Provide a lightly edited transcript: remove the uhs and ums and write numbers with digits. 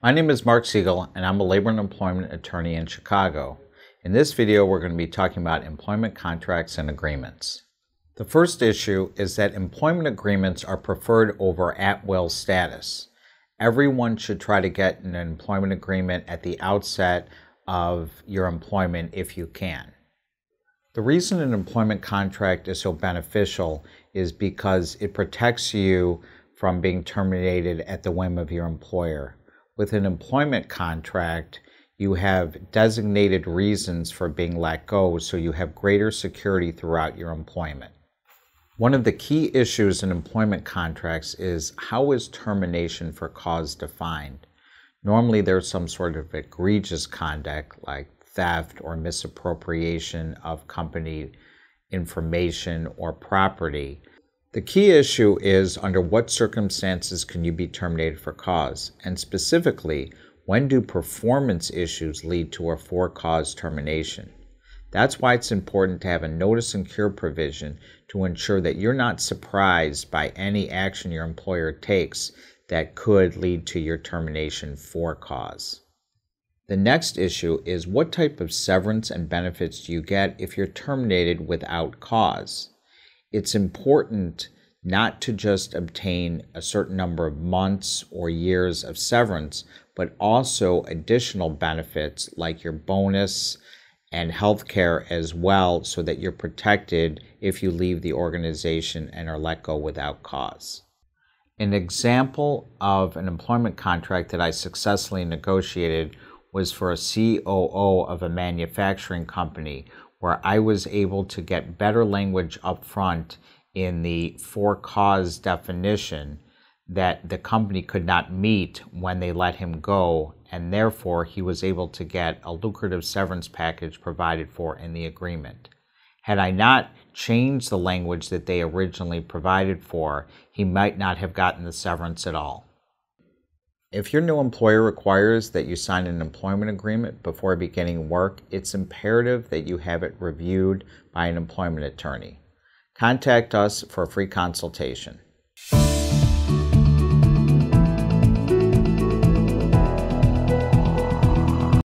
My name is Mark Siegel, and I'm a labor and employment attorney in Chicago. In this video, we're going to be talking about employment contracts and agreements. The first issue is that employment agreements are preferred over at-will status. Everyone should try to get an employment agreement at the outset of your employment if you can. The reason an employment contract is so beneficial is because it protects you from being terminated at the whim of your employer. With an employment contract, you have designated reasons for being let go, so you have greater security throughout your employment. One of the key issues in employment contracts is how is termination for cause defined? Normally there's some sort of egregious conduct like theft or misappropriation of company information or property. The key issue is under what circumstances can you be terminated for cause, and specifically, when do performance issues lead to a for-cause termination? That's why it's important to have a notice and cure provision to ensure that you're not surprised by any action your employer takes that could lead to your termination for cause. The next issue is what type of severance and benefits do you get if you're terminated without cause? It's important not to just obtain a certain number of months or years of severance, but also additional benefits like your bonus and health care as well, so that you're protected if you leave the organization and are let go without cause. An example of an employment contract that I successfully negotiated was for a COO of a manufacturing company, where I was able to get better language up front in the for-cause definition that the company could not meet when they let him go, and therefore he was able to get a lucrative severance package provided for in the agreement. Had I not changed the language that they originally provided for, he might not have gotten the severance at all. If your new employer requires that you sign an employment agreement before beginning work, it's imperative that you have it reviewed by an employment attorney. Contact us for a free consultation.